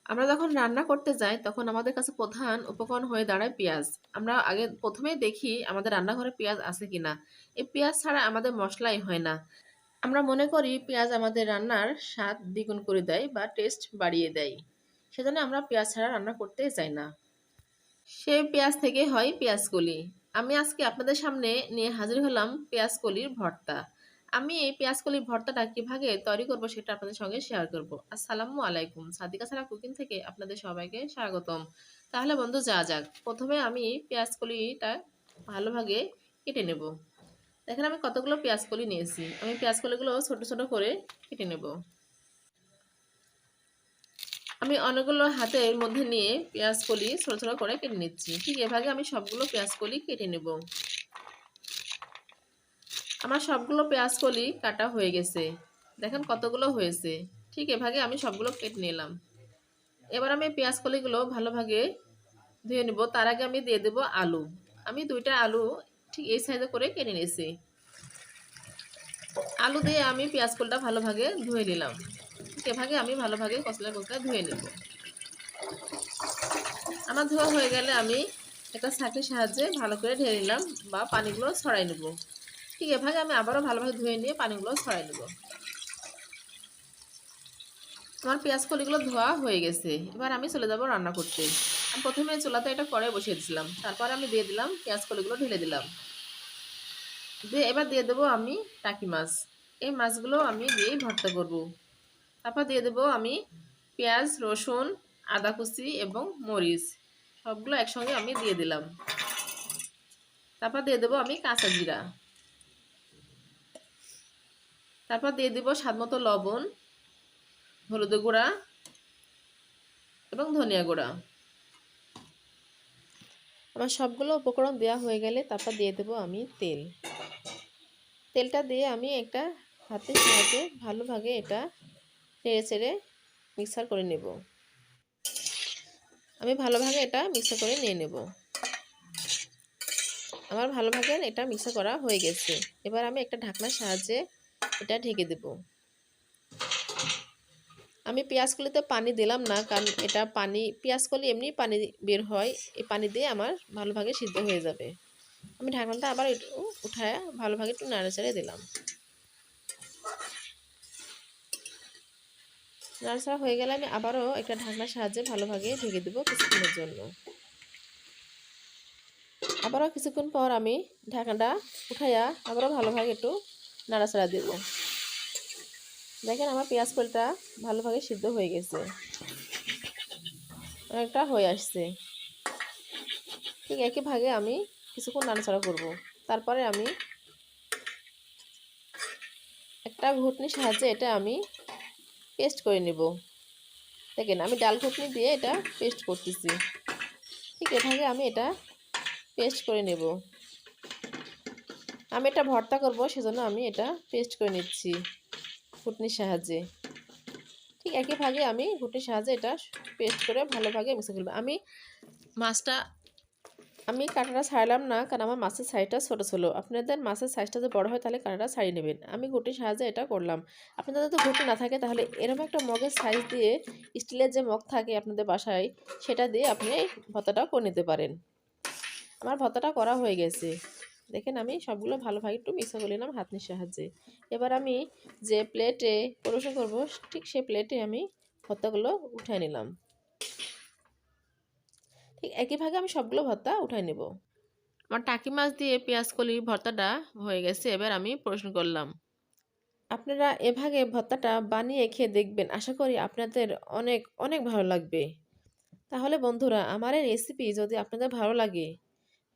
আমরা যখন রান্না করতে যাই তখন আমাদের কাছে প্রধান উপকরণ হয়ে দাঁড়ায় পেঁয়াজ। আমরা আগে প্রথমেই দেখি আমাদের রান্নাঘরে পেঁয়াজ আছে কিনা। এই পেঁয়াজ ছাড়া আমাদের মসলাই হয় না। আমরা মনে করি পেঁয়াজ আমাদের রান্নার স্বাদ দ্বিগুণ করে দেয় বা টেস্ট বাড়িয়ে দেয়। সেজন্য আমরা পেঁয়াজ ছাড়া রান্না করতেই চাই না। সেই পেঁয়াজ থেকে হয় পেঁয়াজকলি। আমি আজকে আপনাদের সামনে নিয়ে হাজির হলাম পেঁয়াজকলির ভর্তা। আমি এই পেঁয়াজকলির ভর্তাটা কিভাবে তৈরি করব সেটা আপনাদের সঙ্গে শেয়ার করব। আসসালামু আলাইকুম। সাদিকা সারা কুকিং থেকে আপনাদের সবাইকে স্বাগতম। তাহলে বন্ধু যাওয়া যাক। প্রথমে আমি পেঁয়াজকলিটা ভালোভাবে কেটে নেব। দেখেন আমি কতগুলো পেঁয়াজকলি নিয়েছি। আমি পেঁয়াজকলিগুলো ছোট ছোট করে কেটে নেব। আমি অনেকগুলো হাতের মধ্যে নিয়ে পেঁয়াজকলি ছোট ছোট করে কেটে নিচ্ছি। ঠিক এভাবে আমি সবগুলো পেঁয়াজকলি কেটে নেব। আমার সবগুলো পেঁয়াজকলি কাটা হয়ে গেছে। দেখেন কতগুলো হয়েছে। ঠিক এভাবে আমি সবগুলো কেটে নিলাম। এবার আমি পেঁয়াজকলিগুলো ভালোভাবে ধুয়ে নেব। তার আগে আমি দিয়ে দেব আলু। আমি 2টা আলু ঠিক এই সাইজে করে কেটে নিয়েছি। আলু দিয়ে আমি পেঁয়াজকলিটা ভালোভাবে ধুয়ে নিলাম। ঠিক এভাবে আমি ভালোভাবে কচলা কচলা ধুয়ে নেব। আমার ধোয়া হয়ে গেলে আমি একটা ছাঁকনির সাহায্যে ভালো করে ঢেলে নিলাম বা পানিগুলো ছড়াই নেব। ঠিক এভাবে আমি আবারও ভালোভাবে ধুয়ে নিয়ে পানিগুলো ছড়াই নেব। আমার পেঁয়াজ কলিগুলো ধোয়া হয়ে গেছে। এবার আমি চলে যাব রান্না করতে। আমি প্রথমে চুলাতে এটা কড়াই বসিয়ে দিয়েছিলাম। তারপর আমি দিয়ে দিলাম পেঁয়াজ কলিগুলো ঢেলে দিলাম। এবার দিয়ে দেবো আমি টাকি মাছ। এই মাছগুলো আমি দিয়েই ভর্তা করব। তারপর দিয়ে দেবো আমি পেঁয়াজ, রসুন, আদা কুচি এবং মরিচ সবগুলো একসঙ্গে আমি দিয়ে দিলাম। তারপর দিয়ে দেবো আমি কাঁচা জিরা। তারপর দিয়ে দেবো স্বাদমতো লবণ, হলুদ গুঁড়া এবং ধনিয়া গুঁড়া। আমার সবগুলো উপকরণ দেওয়া হয়ে গেলে তারপর দিয়ে দেবো আমি তেল। তেলটা দিয়ে আমি একটা হাতের সাহায্যে ভালোভাবে এটা নেড়ে চেড়ে মিক্সার করে নেব। আমি ভালোভাবে এটা মিক্সার করে নিয়ে নেব। আমার ভালোভাবে এটা মিক্সার করা হয়ে গেছে। এবার আমি একটা ঢাকনার সাহায্যে এটা ঢেকে দেব। আমি পেঁয়াজকলিতে পানি দিলাম না, কারণ এটা পেঁয়াজকলি এমনি পানি বের হয়। এই পানি দিয়ে আমার ভালোভাবে সিদ্ধ হয়ে যাবে। আমি ঢাকনাটা আবার একটু উঠায় ভালোভাবে একটু নাড়াচাড়া দিলাম। নাড়াচাড়া হয়ে গেলে আমি আবারও একটা ঢাকনার সাহায্যে ভালোভাবে ঢেকে দেবো কিছুক্ষণের জন্য। আবারও কিছুক্ষণ পর আমি ঢাকনাটা উঠাইয়া আবারও ভালোভাবে একটু নাড়াচাড়া দেব। দেখেন আমার পেঁয়াজ কলিটা ভালোভাবে সিদ্ধ হয়ে গেছে, অনেকটা হয়ে আসছে। ঠিক একই ভাগে আমি কিছুক্ষণ নাড়াচাড়া করব। তারপরে আমি একটা ঘুটনির সাহায্যে এটা আমি পেস্ট করে নেব। দেখেন আমি ডাল ঘুটনি দিয়ে এটা পেস্ট করতেছি। ঠিক এভাবে আমি এটা পেস্ট করে নেব। আমি এটা ভর্তা করব, সেজন্য আমি এটা পেস্ট করে নিচ্ছি ঘুটনির সাহায্যে। ঠিক একই ভাগে আমি ঘুটনির সাহায্যে এটা পেস্ট করে ভালোভাবে মিক্স করব। মাছটা আমি কাঁটাটা ছাড়লাম না, কারণ আমার মাছের সাইজটা ছোটো ছিল। আপনাদের মাছের সাইজটা যদি বড় হয় তাহলে কাঁটাটা ছাড়িয়ে নেবেন। আমি ঘুটনির সাহায্যে এটা করলাম। আপনাদের যদি ঘুটনি না থাকে তাহলে এরকম একটা মগের সাইজ দিয়ে, স্টিলের যে মগ থাকে আপনাদের বাসায়, সেটা দিয়ে আপনি এই ভর্তাটা করে নিতে পারেন। আমার ভর্তাটা করা হয়ে গেছে। দেখেন আমি সবগুলো ভালোভাবে একটু মিক্স করে নিলাম হাতনির সাহায্যে। এবার আমি যে প্লেটে পরিবেশন করব ঠিক সেই প্লেটে আমি ভর্তাগুলো উঠায় নিলাম। ঠিক একইভাবে আমি সবগুলো ভর্তা উঠায় নেব। আমার টাকি মাছ দিয়ে পেঁয়াজকলির ভর্তাটা হয়ে গেছে। এবার আমি পরিবেশন করলাম। আপনারা এভাবে ভর্তাটা বানিয়ে খেয়ে দেখবেন। আশা করি আপনাদের অনেক অনেক ভালো লাগবে। তাহলে বন্ধুরা, আমার এই রেসিপি যদি আপনাদের ভালো লাগে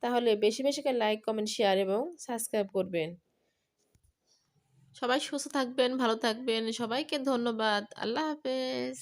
তাহলে বেশি বেশি করে লাইক, কমেন্ট, শেয়ার এবং সাবস্ক্রাইব করবেন। সবাই সুস্থ থাকবেন, ভালো থাকবেন। সবাইকে ধন্যবাদ। আল্লাহ হাফেজ।